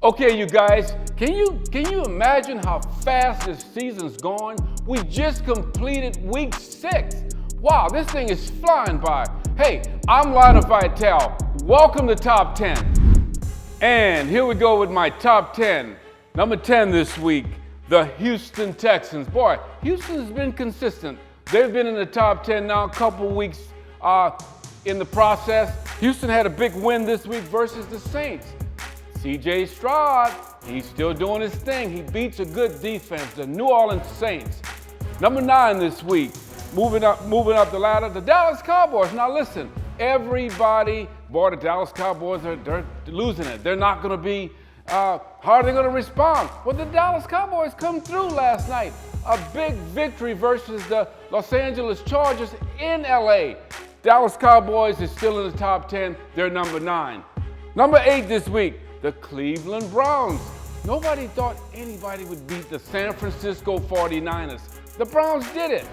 Okay, you guys, can you imagine how fast this season's going? We just completed week 6. Wow, this thing is flying by. Hey, I'm Lionel. Welcome to Top 10. And here we go with my Top 10. Number 10 this week, the Houston Texans. Boy, Houston's been consistent. They've been in the top 10 now a couple weeks in the process. Houston had a big win this week versus the Saints. C.J. Stroud, he's still doing his thing. He beats a good defense, the New Orleans Saints. Number 9 this week, moving up the ladder, the Dallas Cowboys. Now listen, everybody, boy, the Dallas Cowboys, they're losing it. They're not going to be, how are they going to respond? Well, the Dallas Cowboys come through last night. A big victory versus the Los Angeles Chargers in L.A. Dallas Cowboys is still in the top 10. They're number 9. Number 8 this week, the Cleveland Browns. Nobody thought anybody would beat the San Francisco 49ers. The Browns did it.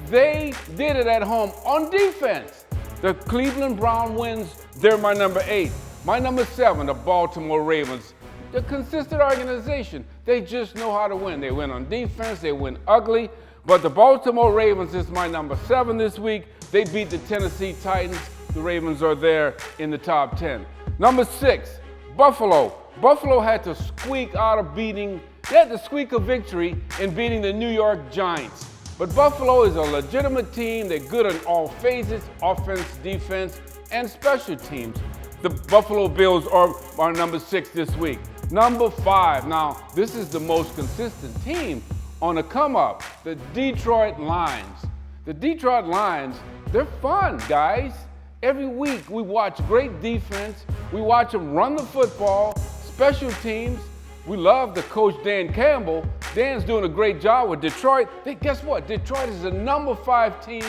They did it at home on defense. The Cleveland Browns wins. They're my number 8. My number 7, the Baltimore Ravens. They're a consistent organization. They just know how to win. They win on defense. They win ugly. But the Baltimore Ravens is my number 7 this week. They beat the Tennessee Titans. The Ravens are there in the top 10. Number 6, Buffalo. Buffalo had to squeak a victory in beating the New York Giants. But Buffalo is a legitimate team. They're good in all phases, offense, defense, and special teams. The Buffalo Bills are number 6 this week. Number 5, now this is the most consistent team on the come up, the Detroit Lions. The Detroit Lions, they're fun, guys. Every week we watch great defense. We watch them run the football, special teams. We love the coach Dan Campbell. Dan's doing a great job with Detroit. Guess what? Detroit is the number 5 team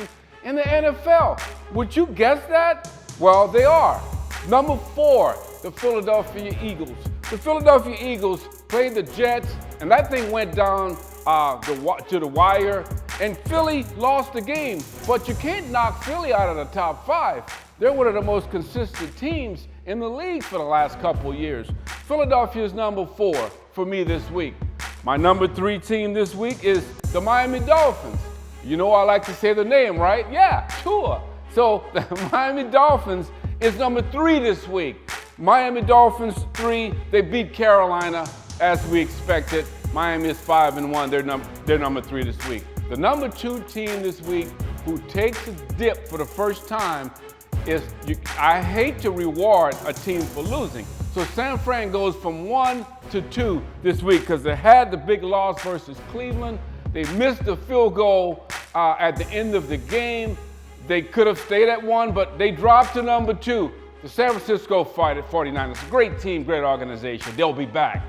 in the NFL. Would you guess that? Well, they are. Number 4, the Philadelphia Eagles. The Philadelphia Eagles played the Jets, and that thing went down to the wire, and Philly lost the game. But you can't knock Philly out of the top 5. They're one of the most consistent teams in the league for the last couple years. Philadelphia is number 4 for me this week. My number 3 team this week is the Miami Dolphins. You know I like to say the name, right? Yeah, Tua. So the Miami Dolphins is number 3 this week. Miami Dolphins 3, they beat Carolina as we expected. Miami is 5-1. They're number 3 this week. The number 2 team this week who takes a dip for the first time is, I hate to reward a team for losing. So San Fran goes from 1 to 2 this week because they had the big loss versus Cleveland. They missed the field goal at the end of the game. They could have stayed at 1, but they dropped to number 2. The San Francisco 49ers, great team, great organization. They'll be back.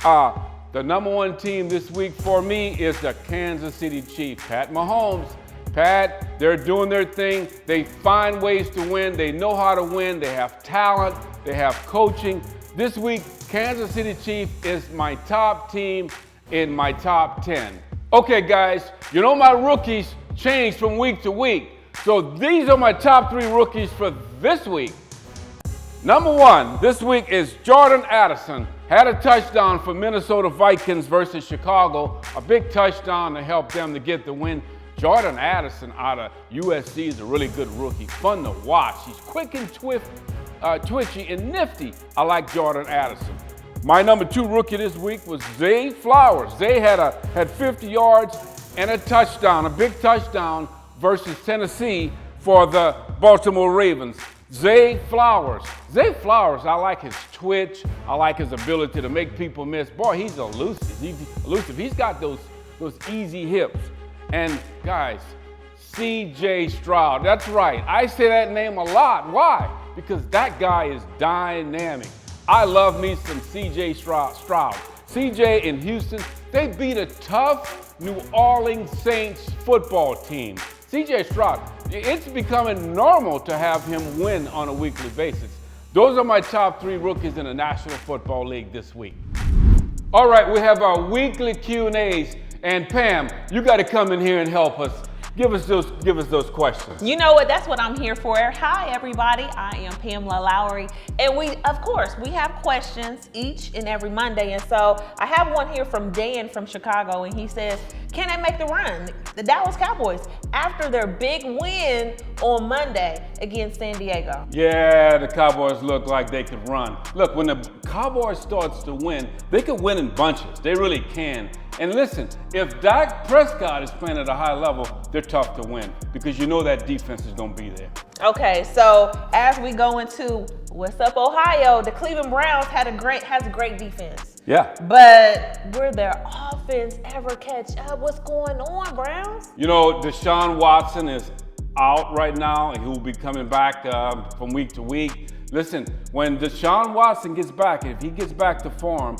The number 1 team this week for me is the Kansas City Chiefs. Pat Mahomes. Pat, they're doing their thing. They find ways to win. They know how to win. They have talent. They have coaching. This week, Kansas City Chiefs is my top team in my top 10. Okay, guys, you know my rookies change from week to week. So these are my top 3 rookies for this week. Number 1 this week is Jordan Addison. Had a touchdown for Minnesota Vikings versus Chicago. A big touchdown to help them to get the win. Jordan Addison out of USC is a really good rookie. Fun to watch. He's quick and twitchy and nifty. I like Jordan Addison. My number 2 rookie this week was Zay Flowers. Zay had 50 yards and a touchdown, a big touchdown versus Tennessee for the Baltimore Ravens. Zay Flowers. Zay Flowers, I like his twitch. I like his ability to make people miss. Boy, he's elusive. He's got those easy hips. And guys, C.J. Stroud. That's right. I say that name a lot. Why? Because that guy is dynamic. I love me some C.J. Stroud. C.J. in Houston, they beat a tough New Orleans Saints football team. C.J. Stroud, it's becoming normal to have him win on a weekly basis. Those are my top 3 rookies in the National Football League this week. All right, we have our weekly Q&As. And Pam, you got to come in here and help us. Give us those questions. You know what? That's what I'm here for. Hi, everybody. I am Pamela Lowery, and we have questions each and every Monday. And so I have one here from Dan from Chicago, and he says, "Can they make the run?" The Dallas Cowboys after their big win on Monday against San Diego. Yeah, the Cowboys look like they could run. Look, when the Cowboys starts to win, they could win in bunches. They really can. And listen, if Dak Prescott is playing at a high level, they're tough to win because you know that defense is going to be there. Okay, so as we go into what's up, Ohio, the Cleveland Browns has a great defense. Yeah. But will their offense ever catch up? What's going on, Browns? You know, Deshaun Watson is out right now, and he will be coming back from week to week. Listen, when Deshaun Watson gets back, if he gets back to form,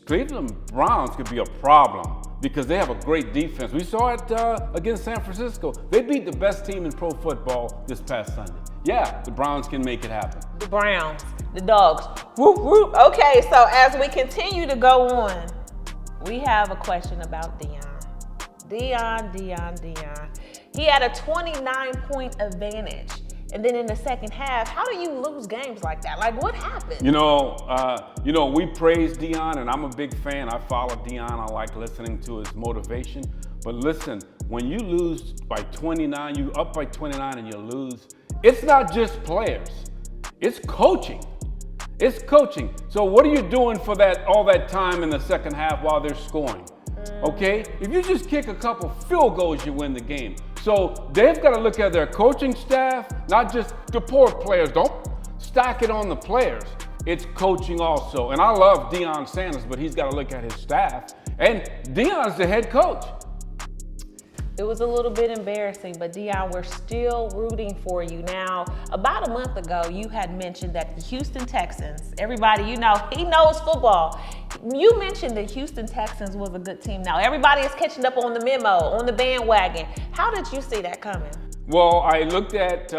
Cleveland Browns could be a problem because they have a great defense. We saw it against San Francisco. They beat the best team in pro football this past Sunday. Yeah, the Browns can make it happen. The Browns, the dogs. Whoop, whoop. Okay, so as we continue to go on, we have a question about Deion. Deion. He had a 29-point advantage. And then in the second half, how do you lose games like that? Like, what happened? You know, we praise Deion, and I'm a big fan. I follow Deion. I like listening to his motivation. But listen, when you lose by 29, you up by 29 and you lose, it's not just players. It's coaching. It's coaching. So what are you doing for all that time in the second half while they're scoring? Okay? If you just kick a couple field goals, you win the game. So they've got to look at their coaching staff, not just the poor players. Don't stack it on the players. It's coaching also. And I love Deion Sanders, but he's got to look at his staff. And Deion's the head coach. It was a little bit embarrassing, but Deion, we're still rooting for you. Now, about a month ago, you had mentioned that the Houston Texans, everybody, you know, he knows football. You mentioned the Houston Texans was a good team. Now, everybody is catching up on the memo, on the bandwagon. How did you see that coming? Well, I looked at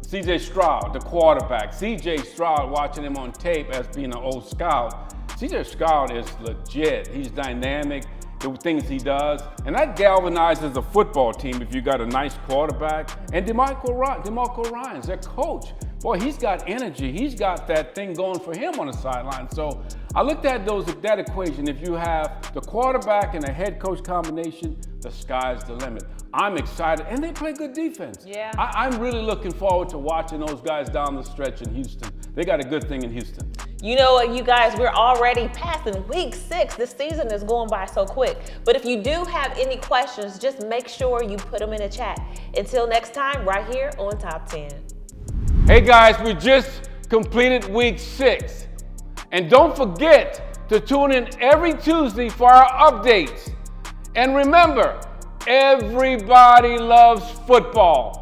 C.J. Stroud, the quarterback. C.J. Stroud, watching him on tape as being an old scout. C.J. Stroud is legit. He's dynamic. The things he does, and that galvanizes a football team if you got a nice quarterback. And DeMarco Ryans, their coach, boy, he's got energy. He's got that thing going for him on the sideline. So I looked at that equation. If you have the quarterback and a head coach combination, the sky's the limit. I'm excited, and they play good defense. Yeah. I'm really looking forward to watching those guys down the stretch in Houston. They got a good thing in Houston. You know what, you guys, we're already passing week 6. This season is going by so quick. But if you do have any questions, just make sure you put them in the chat. Until next time, right here on Top 10. Hey guys, we just completed week 6. And don't forget to tune in every Tuesday for our updates. And remember, everybody loves football.